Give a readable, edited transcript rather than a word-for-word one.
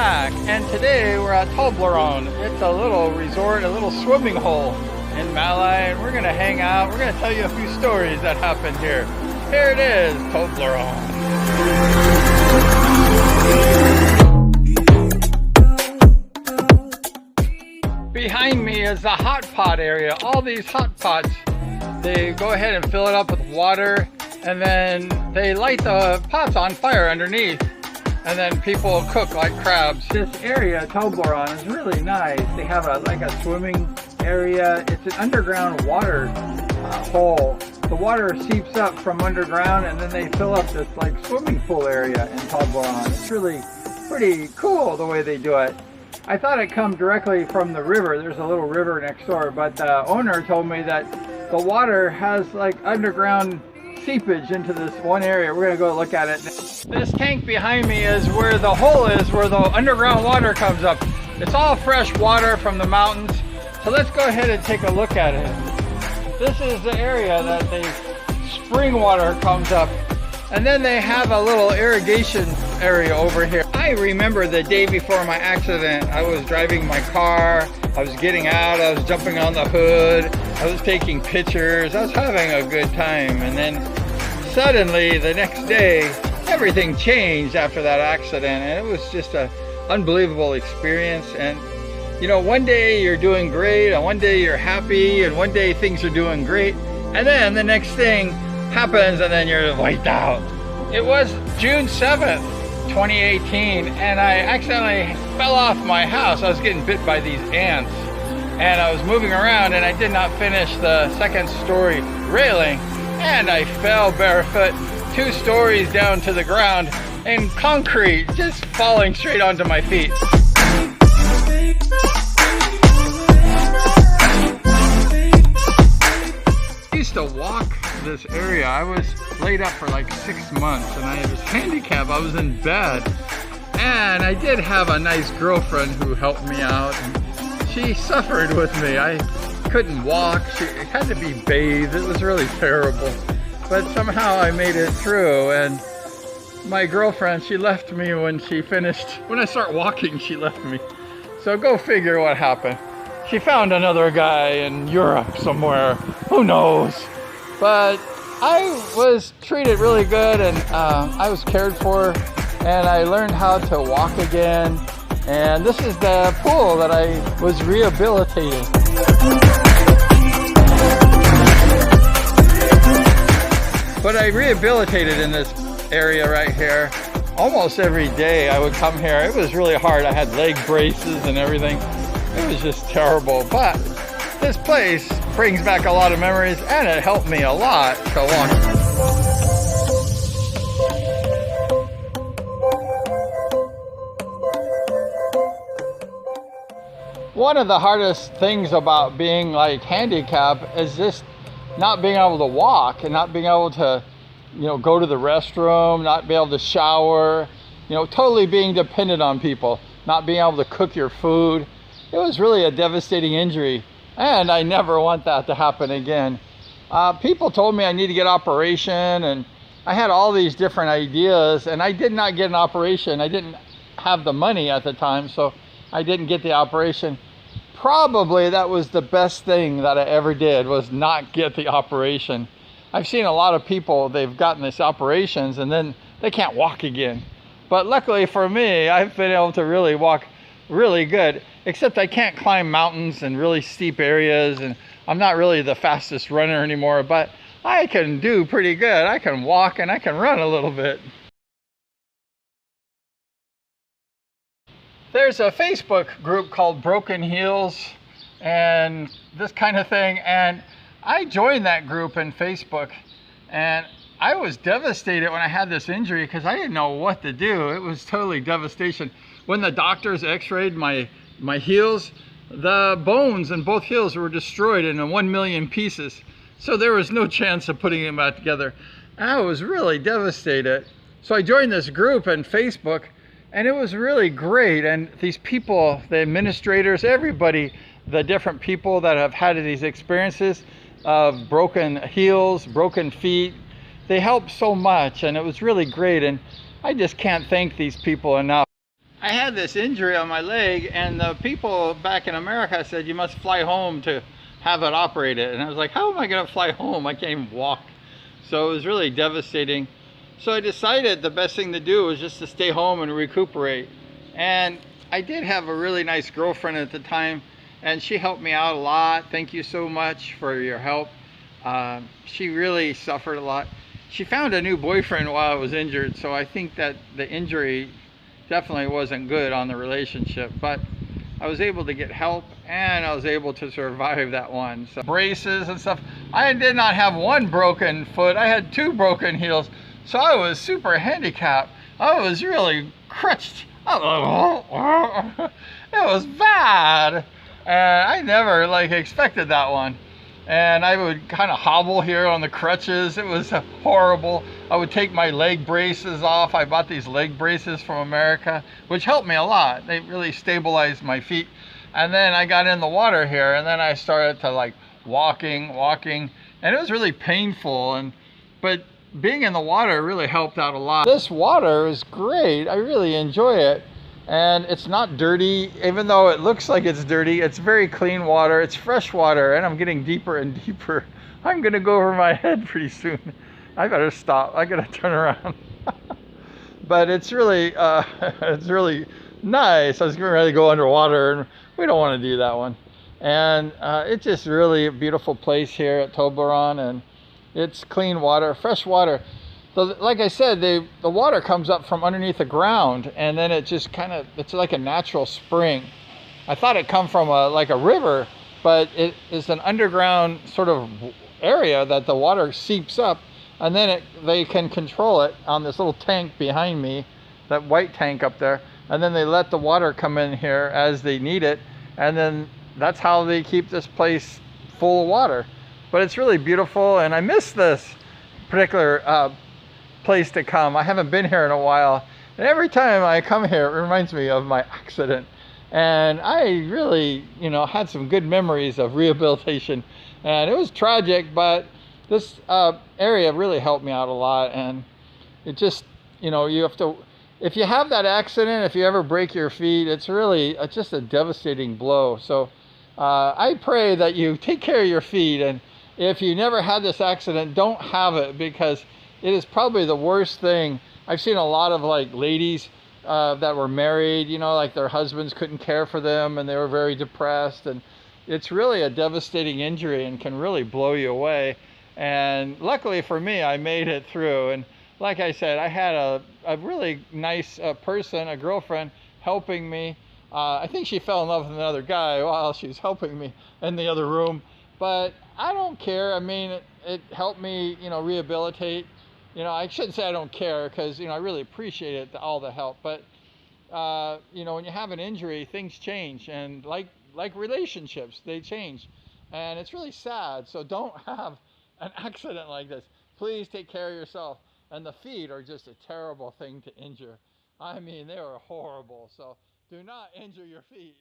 back, and today we're at Toblerone. It's a little resort, a little swimming hole in Malai, and we're gonna hang out. We're gonna tell you a few stories that happened here. Here it is, Toblerone. Behind me is the hot pot area. All these hot pots, they go ahead and fill it up with water, and then they light the pots on fire underneath, and then people cook like crabs. This area, Toblerone, is really nice. They have like a swimming area. It's an underground water hole. The water seeps up from underground, and then they fill up this like swimming pool area in Toblerone. It's really pretty cool the way they do it. I thought it come directly from the river. There's a little river next door, but the owner told me that the water has like underground seepage into this one area. We're gonna go look at it. This tank behind me is where the hole is, where the underground water comes up. It's all fresh water from the mountains. So let's go ahead and take a look at it. This is the area that the spring water comes up. And then they have a little irrigation area over here. I remember the day before my accident, I was driving my car, I was getting out, I was jumping on the hood, I was taking pictures, I was having a good time. And then suddenly the next day, everything changed after that accident, and it was just an unbelievable experience. And you know, one day you're doing great, and one day you're happy, and one day things are doing great, and then the next thing happens and then you're wiped out. It was June 7th, 2018, and I accidentally fell off my house. I was getting bit by these ants, and I was moving around, and I did not finish the second story railing, and I fell barefoot 2 stories down to the ground in concrete, just falling straight onto my feet. I used to walk this area. I was laid up for like 6 months, and I was handicapped. I was in bed, and I did have a nice girlfriend who helped me out, and she suffered with me. I couldn't walk. She had to be bathed. It was really terrible, but somehow I made it through. And my girlfriend, she left me when she finished. When I start walking, she left me. So go figure what happened. She found another guy in Europe somewhere. Who knows? But I was treated really good, and I was cared for, and I learned how to walk again. And this is the pool that I was rehabilitated. But I rehabilitated in this area right here. Almost every day I would come here. It was really hard. I had leg braces and everything. It was just terrible. But this place brings back a lot of memories, and it helped me a lot to walk. One of the hardest things about being like handicapped is just not being able to walk, and not being able to, you know, go to the restroom, not be able to shower, you know, totally being dependent on people, not being able to cook your food. It was really a devastating injury, and I never want that to happen again. People told me I need to get an operation, and I had all these different ideas, and I did not get an operation. I didn't have the money at the time, so I didn't get the operation. Probably that was the best thing that I ever did, was not get the operation. I've seen a lot of people, they've gotten these operations and then they can't walk again. But luckily for me, I've been able to really walk really good, except I can't climb mountains and really steep areas, and I'm not really the fastest runner anymore, but I can do pretty good. I can walk and I can run a little bit. There's a Facebook group called Broken Heels and this kind of thing, and I joined that group in Facebook, and I was devastated when I had this injury because I didn't know what to do. It was totally devastation. When the doctors x-rayed my heels, the bones in both heels were destroyed in 1 million pieces. So there was no chance of putting them back together. And I was really devastated. So I joined this group on Facebook, and it was really great. And these people, the administrators, everybody, the different people that have had these experiences of broken heels, broken feet, they helped so much, and it was really great. And I just can't thank these people enough. I had this injury on my leg, and the people back in America said you must fly home to have it operated. And I was like, how am I going to fly home? I can't even walk. So it was really devastating. So I decided the best thing to do was just to stay home and recuperate. And I did have a really nice girlfriend at the time, and she helped me out a lot. Thank you so much for your help. She really suffered a lot. She found a new boyfriend while I was injured, so I think that the injury definitely wasn't good on the relationship, but I was able to get help and I was able to survive that one. So braces and stuff. I did not have one broken foot, I had 2 broken heels, so I was super handicapped. I was really crutched. It was bad, and I never like expected that one. And I would kind of hobble here on the crutches. It was horrible. I would take my leg braces off. I bought these leg braces from America, which helped me a lot. They really stabilized my feet. And then I got in the water here, and then I started to like walking, and it was really painful. But being in the water really helped out a lot. This water is great. I really enjoy it. And it's not dirty, even though it looks like it's dirty. It's very clean water. It's fresh water, and I'm getting deeper and deeper. I'm gonna go over my head pretty soon. I better stop. I gotta turn around. But it's really nice. I was getting ready to go underwater, and we don't want to do that one. And it's just really a beautiful place here at Toblerone, and it's clean water, fresh water. So like I said, the water comes up from underneath the ground, and then it just kind of, it's like a natural spring. I thought it come from like a river, but it is an underground sort of area that the water seeps up, and then they can control it on this little tank behind me, that white tank up there, and then they let the water come in here as they need it, and then that's how they keep this place full of water. But it's really beautiful, and I miss this particular place to come. I haven't been here in a while, and every time I come here it reminds me of my accident, and I really, you know, had some good memories of rehabilitation, and it was tragic, but this area really helped me out a lot. And it just, you know, you have to, if you have that accident, if you ever break your feet, it's really just a devastating blow. So I pray that you take care of your feet, and if you never had this accident, don't have it, because it is probably the worst thing. I've seen a lot of like ladies that were married, you know, like their husbands couldn't care for them and they were very depressed, and it's really a devastating injury and can really blow you away. And luckily for me, I made it through. And like I said, I had a really nice person, a girlfriend, helping me. I think she fell in love with another guy while she was helping me in the other room, but I don't care. I mean, it helped me, you know, rehabilitate. You know, I shouldn't say I don't care, because, you know, I really appreciate it, all the help. But, you know, when you have an injury, things change. And like relationships, they change. And it's really sad. So don't have an accident like this. Please take care of yourself. And the feet are just a terrible thing to injure. I mean, they are horrible. So do not injure your feet.